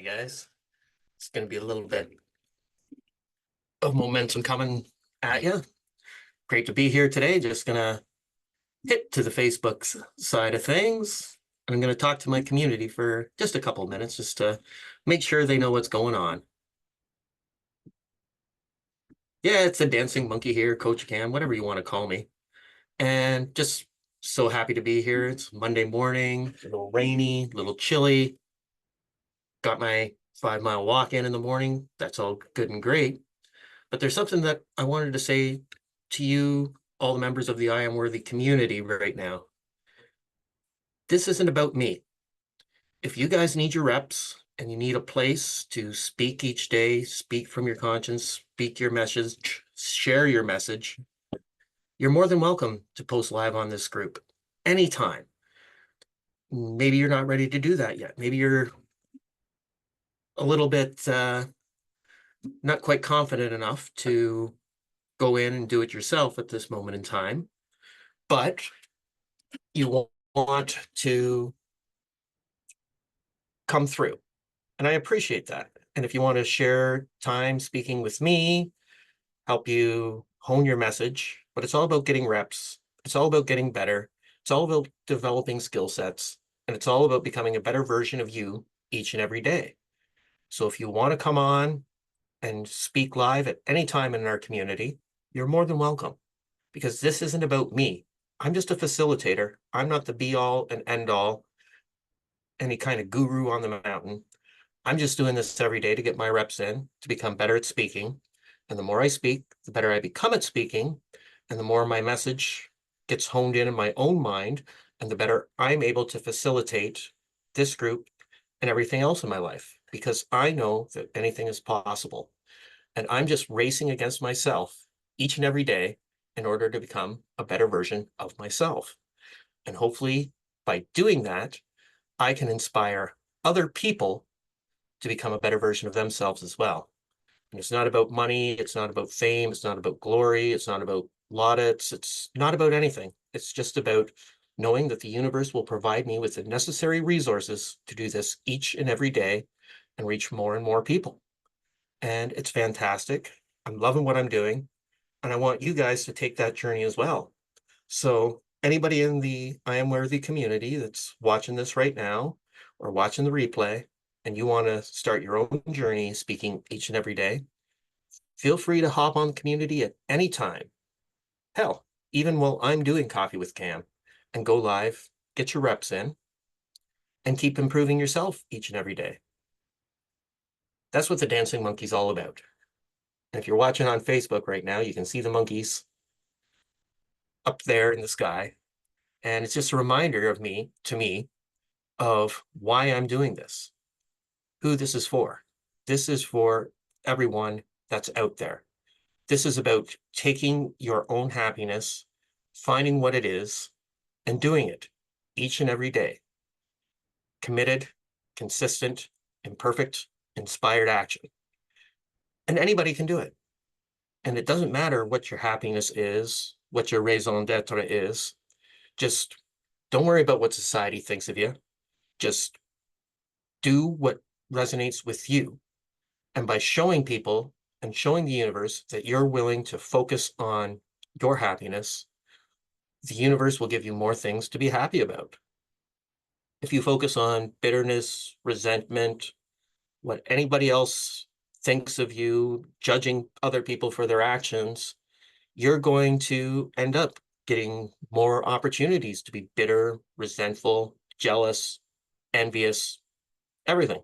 Hi, guys. It's going to be a little bit of momentum coming at you. Great to be here today. Just going to hit to the Facebook side of things. I'm going to talk to my community for just a couple of minutes just to make sure they know what's going on. Yeah, it's a dancing monkey here, Coach Cam, whatever you want to call me. And just so happy to be here. It's Monday morning, a little rainy, a little chilly. Got my 5 mile walk in the morning. That's all good and great. But there's something that I wanted to say to you, all the members of the I Am Worthy community right now. This isn't about me. If you guys need your reps and you need a place to speak each day, speak from your conscience, speak your message, share your message, you're more than welcome to post live on this group anytime. Maybe you're not ready to do that yet. Maybe you're a little bit not quite confident enough to go in and do it yourself at this moment in time, but you want to come through. And I appreciate that. And if you want to share time speaking with me, help you hone your message, but it's all about getting reps. It's all about getting better. It's all about developing skill sets. And it's all about becoming a better version of you each and every day. So if you want to come on and speak live at any time in our community, you're more than welcome, because this isn't about me. I'm just a facilitator. I'm not the be all and end all, any kind of guru on the mountain. I'm just doing this every day to get my reps in, to become better at speaking. And the more I speak, the better I become at speaking. And the more my message gets honed in my own mind, and the better I'm able to facilitate this group and everything else in my life, because I know that anything is possible. And I'm just racing against myself each and every day in order to become a better version of myself. And hopefully by doing that, I can inspire other people to become a better version of themselves as well. And it's not about money. It's not about fame. It's not about glory. It's not about laudits. It's not about anything. It's just about knowing that the universe will provide me with the necessary resources to do this each and every day and reach more and more people. And it's fantastic. I'm loving what I'm doing. And I want you guys to take that journey as well. So anybody in the I Am Worthy community that's watching this right now or watching the replay, and you want to start your own journey speaking each and every day, feel free to hop on the community at any time. Hell, even while I'm doing Coffee with Cam, and go live, get your reps in, and keep improving yourself each and every day. That's what the Dancing Monkey's all about. And if you're watching on Facebook right now, you can see the monkeys up there in the sky. And it's just a reminder of me, of why I'm doing this, who this is for. This is for everyone that's out there. This is about taking your own happiness, finding what it is, and doing it each and every day. Committed, consistent, imperfect, inspired action. And anybody can do it. And it doesn't matter what your happiness is, what your raison d'etre is. Just don't worry about what society thinks of you. Just do what resonates with you. And by showing people and showing the universe that you're willing to focus on your happiness, the universe will give you more things to be happy about. If you focus on bitterness, resentment, what anybody else thinks of you, judging other people for their actions, you're going to end up getting more opportunities to be bitter, resentful, jealous, envious, everything.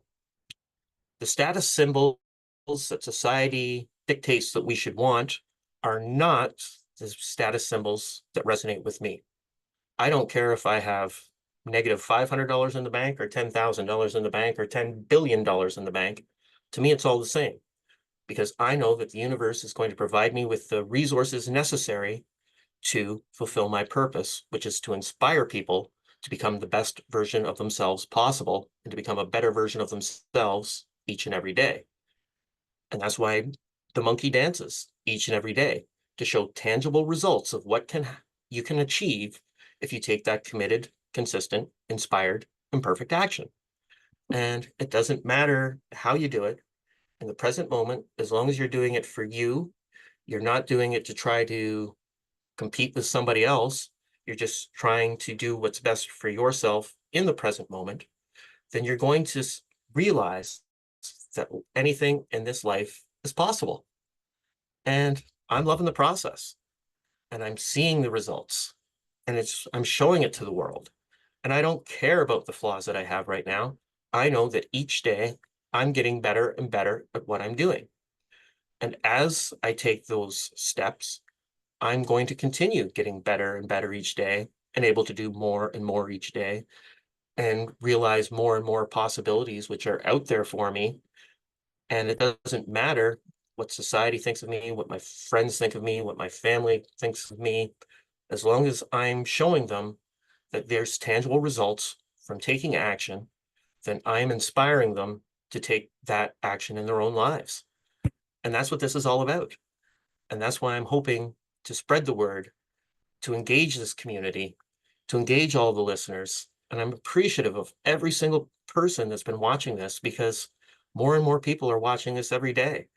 The status symbols that society dictates that we should want are not the status symbols that resonate with me. I don't care if I have negative $500 in the bank or $10,000 in the bank or $10 billion in the bank. To me, it's all the same, because I know that the universe is going to provide me with the resources necessary to fulfill my purpose, which is to inspire people to become the best version of themselves possible and to become a better version of themselves each and every day. And that's why the monkey dances each and every day, to show tangible results of what you can achieve if you take that committed, consistent, inspired, and perfect action. And it doesn't matter how you do it in the present moment, as long as you're doing it for you, you're not doing it to try to compete with somebody else. You're just trying to do what's best for yourself in the present moment, then you're going to realize that anything in this life is possible. And I'm loving the process and I'm seeing the results and I'm showing it to the world. And I don't care about the flaws that I have right now. I know that each day I'm getting better and better at what I'm doing. And as I take those steps, I'm going to continue getting better and better each day and able to do more and more each day and realize more and more possibilities which are out there for me. And it doesn't matter what society thinks of me, what my friends think of me, what my family thinks of me, as long as I'm showing them that there's tangible results from taking action, then I'm inspiring them to take that action in their own lives. And that's what this is all about. And that's why I'm hoping to spread the word, to engage this community, to engage all the listeners. And I'm appreciative of every single person that's been watching this because more and more people are watching this every day.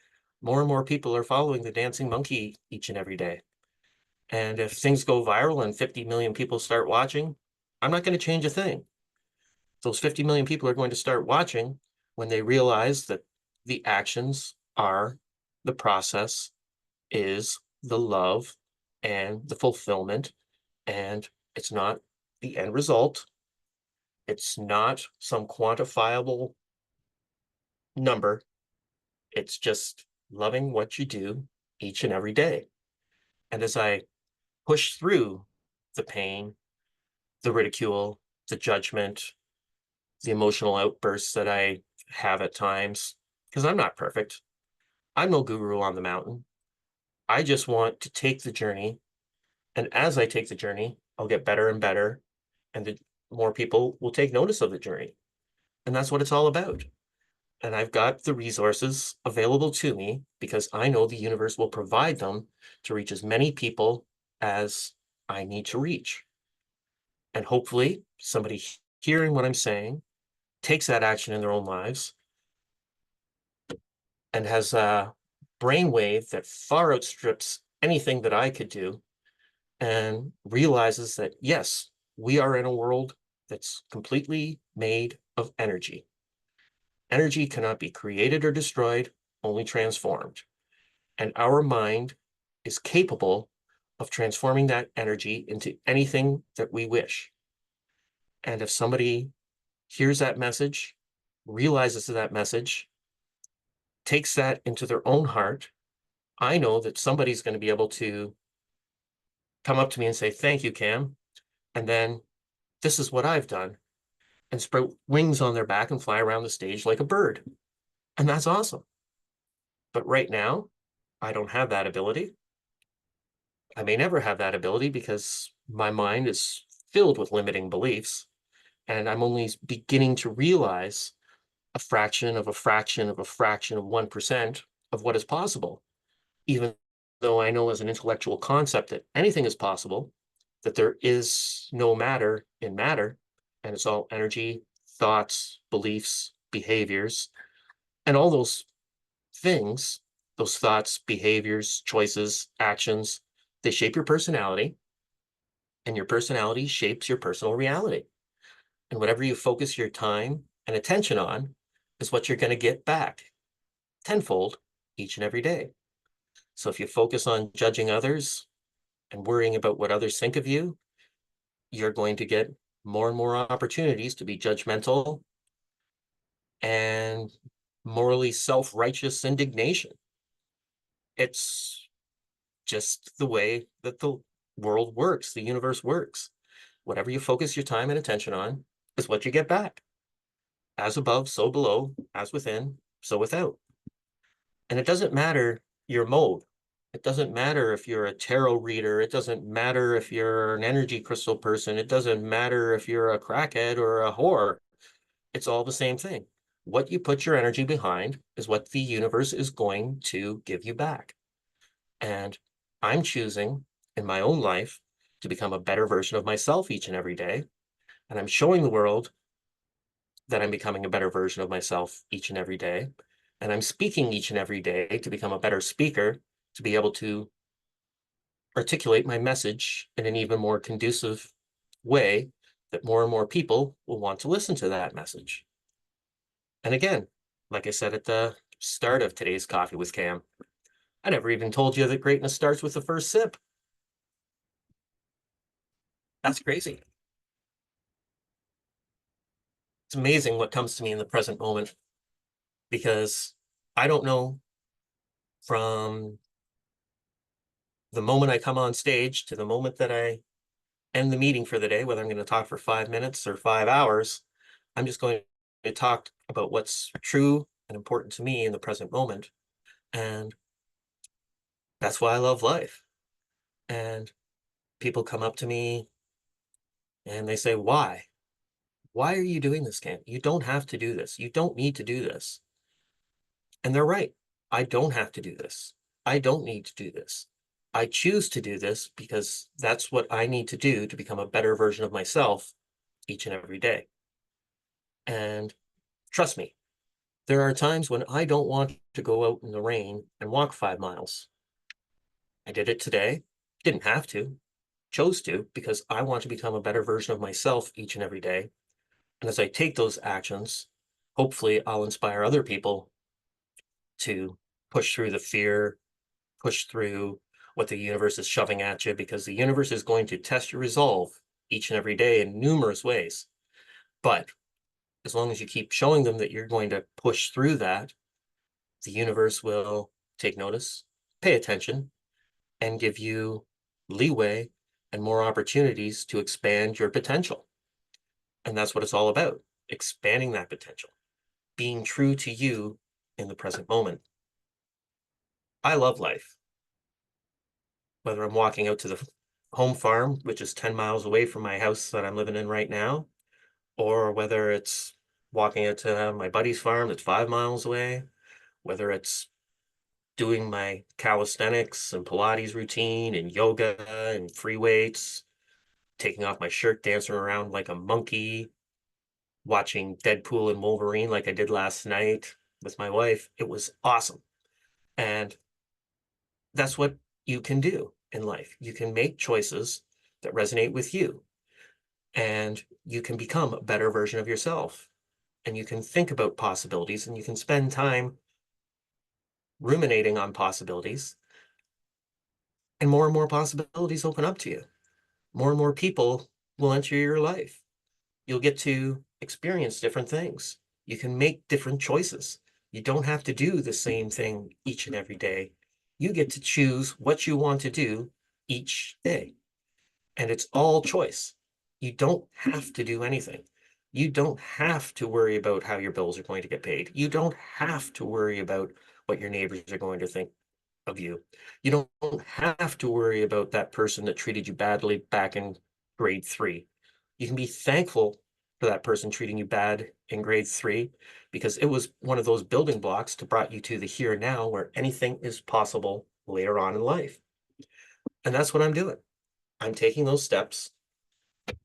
More and more people are following the dancing monkey each and every day. And if things go viral and 50 million people start watching, I'm not going to change a thing. Those 50 million people are going to start watching when they realize that the actions are the process, is the love and the fulfillment, and it's not the end result. It's not some quantifiable number. It's just loving what you do each and every day. And as I push through the pain, the ridicule, the judgment, the emotional outbursts that I have at times, because I'm not perfect. I'm no guru on the mountain. I just want to take the journey. And as I take the journey, I'll get better and better. And the more people will take notice of the journey. And that's what it's all about. And I've got the resources available to me because I know the universe will provide them to reach as many people as I need to reach. And hopefully somebody hearing what I'm saying takes that action in their own lives and has a brainwave that far outstrips anything that I could do and realizes that, yes, we are in a world that's completely made of energy. Energy cannot be created or destroyed, only transformed. And our mind is capable of transforming that energy into anything that we wish. And if somebody hears that message, realizes that message, takes that into their own heart, I know that somebody's going to be able to come up to me and say, thank you, Cam. And then this is what I've done, and sprout wings on their back and fly around the stage like a bird. And that's awesome. But right now, I don't have that ability. I may never have that ability because my mind is filled with limiting beliefs. And I'm only beginning to realize a fraction of a fraction of a fraction of 1% of what is possible. Even though I know as an intellectual concept that anything is possible, that there is no matter in matter, and it's all energy, thoughts, beliefs, behaviors, and all those things, those thoughts, behaviors, choices, actions, they shape your personality, and your personality shapes your personal reality. And whatever you focus your time and attention on is what you're going to get back tenfold each and every day. So if you focus on judging others and worrying about what others think of you, you're going to get more and more opportunities to be judgmental and morally self-righteous indignation. It's just the way that the world works, the universe works. Whatever you focus your time and attention on is what you get back. As above, so below, as within, so without. And it doesn't matter your mode. It doesn't matter if you're a tarot reader. It doesn't matter if you're an energy crystal person. It doesn't matter if you're a crackhead or a whore. It's all the same thing. What you put your energy behind is what the universe is going to give you back. And I'm choosing in my own life to become a better version of myself each and every day. And I'm showing the world that I'm becoming a better version of myself each and every day. And I'm speaking each and every day to become a better speaker, to be able to articulate my message in an even more conducive way that more and more people will want to listen to that message. And again, like I said at the start of today's Coffee with Cam, I never even told you that greatness starts with the first sip. That's crazy. It's amazing what comes to me in the present moment because I don't know from the moment I come on stage to the moment that I end the meeting for the day, whether I'm going to talk for 5 minutes or 5 hours, I'm just going to talk about what's true and important to me in the present moment. And that's why I love life. And people come up to me and they say, why? Why are you doing this, Cam? You don't have to do this. You don't need to do this. And they're right. I don't have to do this. I don't need to do this. I choose to do this because that's what I need to do to become a better version of myself each and every day. And trust me, there are times when I don't want to go out in the rain and walk 5 miles. I did it today, didn't have to, chose to, because I want to become a better version of myself each and every day. And as I take those actions, hopefully I'll inspire other people to push through the fear, push through what the universe is shoving at you, because the universe is going to test your resolve each and every day in numerous ways. But as long as you keep showing them that you're going to push through that, the universe will take notice, pay attention, and give you leeway and more opportunities to expand your potential. And that's what it's all about, expanding that potential, being true to you in the present moment. I love life. Whether I'm walking out to the home farm, which is 10 miles away from my house that I'm living in right now, or whether it's walking out to my buddy's farm that's 5 miles away, whether it's doing my calisthenics and Pilates routine and yoga and free weights, taking off my shirt, dancing around like a monkey, watching Deadpool and Wolverine like I did last night with my wife. It was awesome. And that's what you can do in life. You can make choices that resonate with you, and you can become a better version of yourself. And you can think about possibilities, and you can spend time ruminating on possibilities, and more possibilities open up to you. More and more people will enter your life. You'll get to experience different things. You can make different choices. You don't have to do the same thing each and every day. You get to choose what you want to do each day. And it's all choice. You don't have to do anything. You don't have to worry about how your bills are going to get paid. You don't have to worry about what your neighbors are going to think of you. You don't have to worry about that person that treated you badly back in grade 3. You can be thankful for that person treating you bad in grade 3 because it was one of those building blocks to brought you to the here and now where anything is possible later on in life. And that's what I'm doing. I'm taking those steps,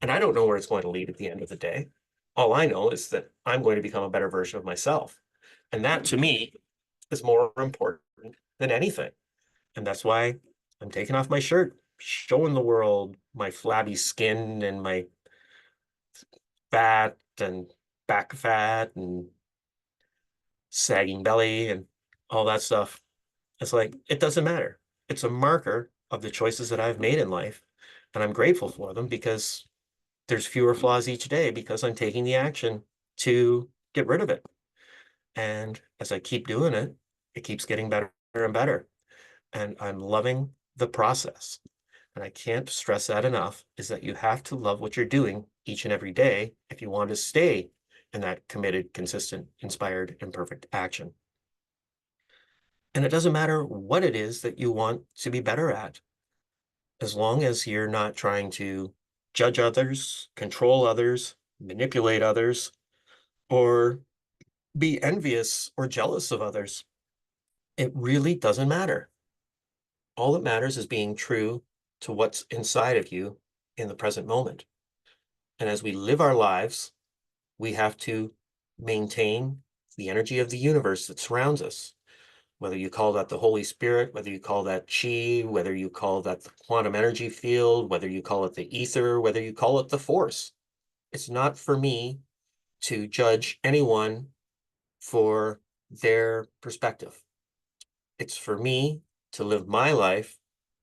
and I don't know where it's going to lead at the end of the day. All I know is that I'm going to become a better version of myself. And that to me is more important than anything. And that's why I'm taking off my shirt, showing the world my flabby skin and my fat and back fat and sagging belly and all that stuff. It's like, it doesn't matter. It's a marker of the choices that I've made in life. And I'm grateful for them because there's fewer flaws each day because I'm taking the action to get rid of it. And as I keep doing it, it keeps getting better and better. And I'm loving the process. And I can't stress that enough, is that you have to love what you're doing each and every day if you want to stay in that committed, consistent, inspired, and perfect action. And it doesn't matter what it is that you want to be better at, as long as you're not trying to judge others, control others, manipulate others, or be envious or jealous of others. It really doesn't matter. All that matters is being true to what's inside of you in the present moment. And as we live our lives, we have to maintain the energy of the universe that surrounds us. Whether you call that the Holy Spirit, whether you call that chi, whether you call that the quantum energy field, whether you call it the ether, whether you call it the force. It's not for me to judge anyone for their perspective. It's for me to live my life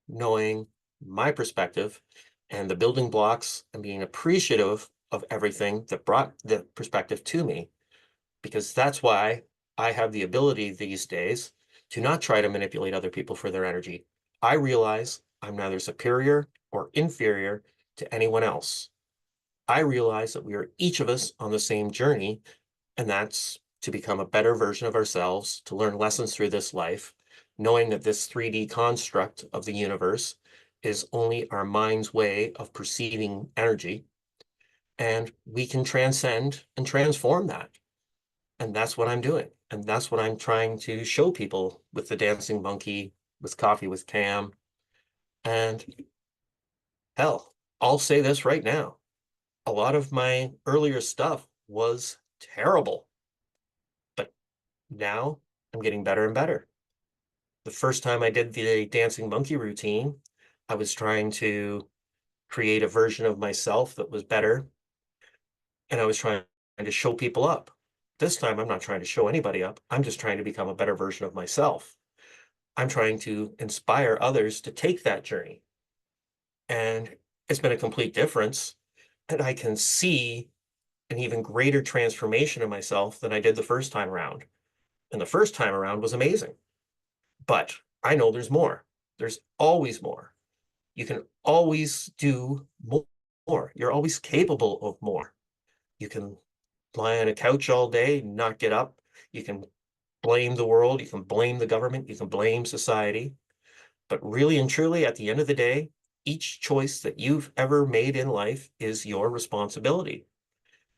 knowing my perspective and the building blocks and being appreciative of everything that brought the perspective to me, because that's why I have the ability these days to not try to manipulate other people for their energy. I realize I'm neither superior or inferior to anyone else. I realize that we are each of us on the same journey, and that's to become a better version of ourselves, to learn lessons through this life, knowing that this 3D construct of the universe is only our mind's way of perceiving energy, and we can transcend and transform that. And that's what I'm doing. And that's what I'm trying to show people with the Dancing Monkey, with Coffee with Cam. And hell, I'll say this right now. A lot of my earlier stuff was terrible, but now I'm getting better and better. The first time I did the Dancing Monkey routine, I was trying to create a version of myself that was better, and I was trying to show people up. This time, I'm not trying to show anybody up. I'm just trying to become a better version of myself. I'm trying to inspire others to take that journey. And it's been a complete difference. And I can see an even greater transformation of myself than I did the first time around. And the first time around was amazing. But I know there's more. There's always more. You can always do more. You're always capable of more. You can lie on a couch all day, not get up. You can blame the world. You can blame the government. You can blame society. But really and truly, at the end of the day, each choice that you've ever made in life is your responsibility.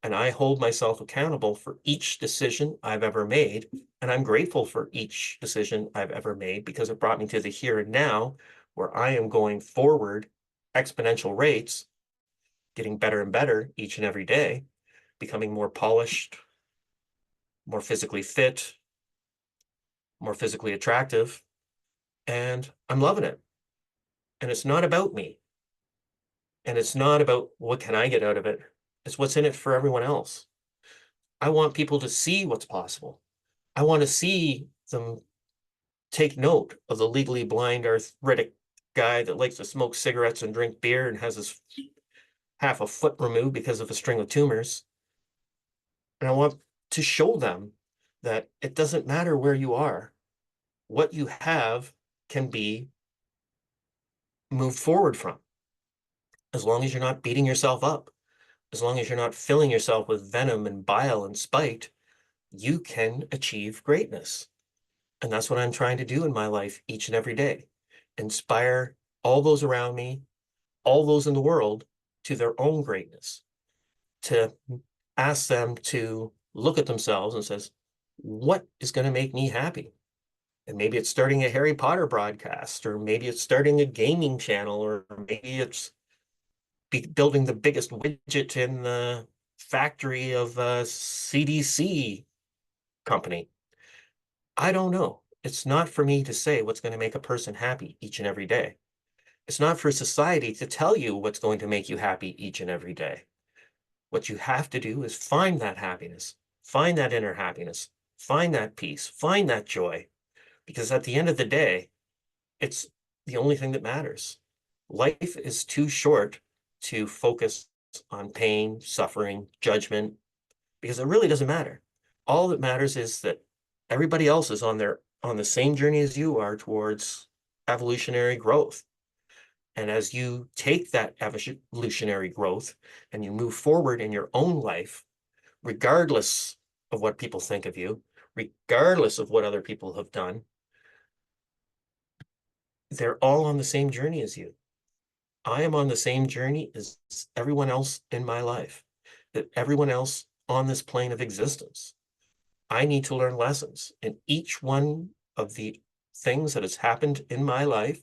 And I hold myself accountable for each decision I've ever made. And I'm grateful for each decision I've ever made because it brought me to the here and now where I am going forward exponential rates, getting better and better each and every day, becoming more polished, more physically fit, more physically attractive. And I'm loving it. And it's not about me. And it's not about what can I get out of it. It's what's in it for everyone else. I want people to see what's possible. I want to see them take note of the legally blind arthritic guy that likes to smoke cigarettes and drink beer and has his half a foot removed because of a string of tumors. And I want to show them that it doesn't matter where you are. What you have can be moved forward from, as long as you're not beating yourself up, as long as you're not filling yourself with venom and bile and spite, you can achieve greatness. And that's what I'm trying to do in my life each and every day. Inspire all those around me, all those in the world to their own greatness, to ask them to look at themselves and says, what is going to make me happy? And maybe it's starting a Harry Potter broadcast, or maybe it's starting a gaming channel, or maybe it's building the biggest widget in the factory of a CDC company. I don't know. It's not for me to say what's going to make a person happy each and every day. It's not for society to tell you what's going to make you happy each and every day. What you have to do is find that happiness, find that inner happiness, find that peace, find that joy. Because at the end of the day, it's the only thing that matters. Life is too short to focus on pain, suffering, judgment, because it really doesn't matter. All that matters is that everybody else is on the same journey as you are towards evolutionary growth. And as you take that evolutionary growth and you move forward in your own life, regardless of what people think of you, regardless of what other people have done, they're all on the same journey as you. I am on the same journey as everyone else in my life, that everyone else on this plane of existence. I need to learn lessons. And each one of the things that has happened in my life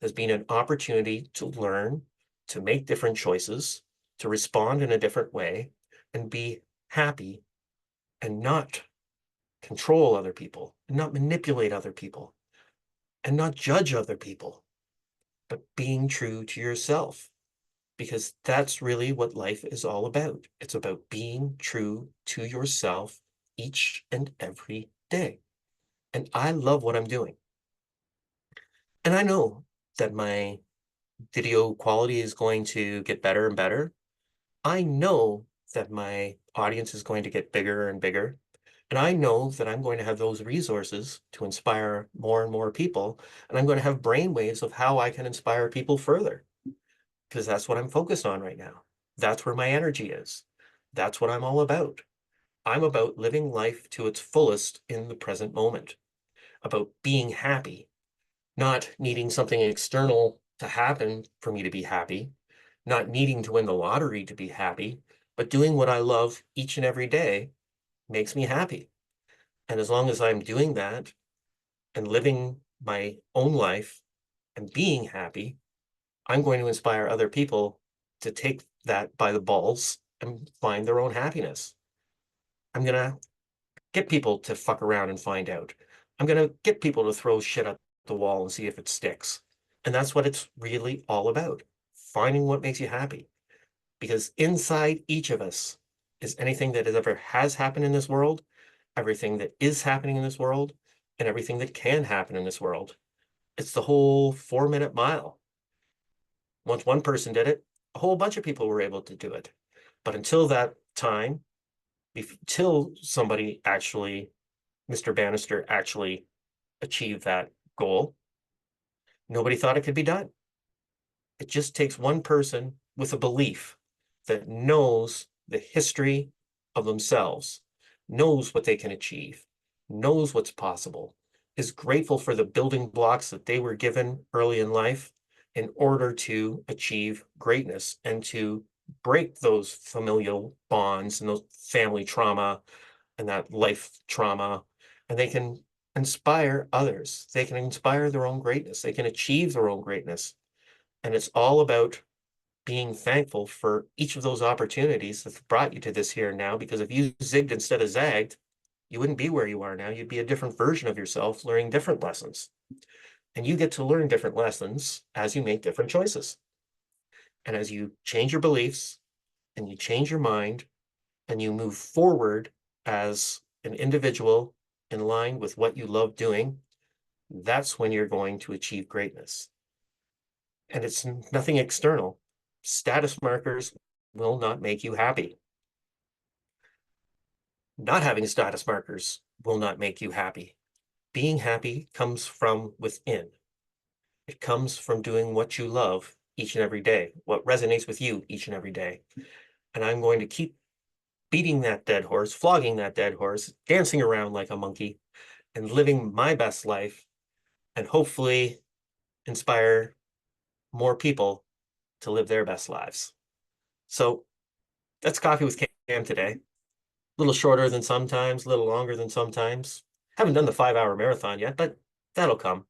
has been an opportunity to learn, to make different choices, to respond in a different way, and be happy and not control other people, and not manipulate other people, and not judge other people, but being true to yourself. Because that's really what life is all about. It's about being true to yourself each and every day. And I love what I'm doing. And I know that my video quality is going to get better and better. I know that my audience is going to get bigger and bigger. And I know that I'm going to have those resources to inspire more and more people. And I'm going to have brainwaves of how I can inspire people further, because that's what I'm focused on right now. That's where my energy is. That's what I'm all about. I'm about living life to its fullest in the present moment, about being happy, not needing something external to happen for me to be happy, not needing to win the lottery to be happy, but doing what I love each and every day makes me happy. And as long as I'm doing that and living my own life and being happy, I'm going to inspire other people to take that by the balls and find their own happiness. I'm going to get people to fuck around and find out. I'm going to get people to throw shit at the wall and see if it sticks. And that's what it's really all about, finding what makes you happy. Because inside each of us is anything that ever has happened in this world, everything that is happening in this world, and everything that can happen in this world. It's the whole 4-minute mile. Once one person did it, a whole bunch of people were able to do it. But until that time, until somebody actually, Mr. Bannister actually achieved that goal, nobody thought it could be done. It just takes one person with a belief that knows the history of themselves, knows what they can achieve, knows what's possible, is grateful for the building blocks that they were given early in life in order to achieve greatness and to break those familial bonds and those family trauma and that life trauma. And they can inspire others. They can inspire their own greatness. They can achieve their own greatness. And it's all about being thankful for each of those opportunities that brought you to this here and now, because if you zigged instead of zagged, you wouldn't be where you are now. You'd be a different version of yourself learning different lessons. And you get to learn different lessons as you make different choices. And as you change your beliefs and you change your mind and you move forward as an individual in line with what you love doing, that's when you're going to achieve greatness. And it's nothing external. Status markers will not make you happy. Not having status markers will not make you happy. Being happy comes from within. It comes from doing what you love each and every day, what resonates with you each and every day. And I'm going to keep beating that dead horse, flogging that dead horse, dancing around like a monkey, and living my best life, and hopefully inspire more people to live their best lives. So that's Coffee with Cam today. A little shorter than sometimes, a little longer than sometimes. Haven't done the 5-hour marathon yet, but that'll come.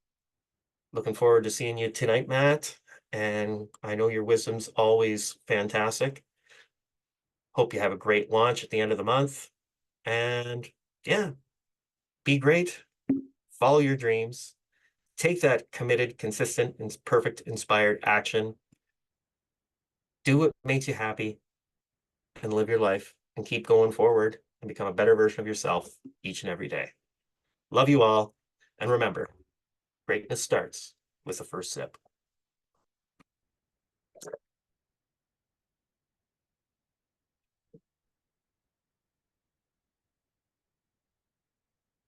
Looking forward to seeing you tonight, Matt. And I know your wisdom's always fantastic. Hope you have a great launch at the end of the month. And yeah, be great. Follow your dreams. Take that committed, consistent, and perfect inspired action. Do what makes you happy and live your life and keep going forward and become a better version of yourself each and every day. Love you all. And remember, greatness starts with the first sip.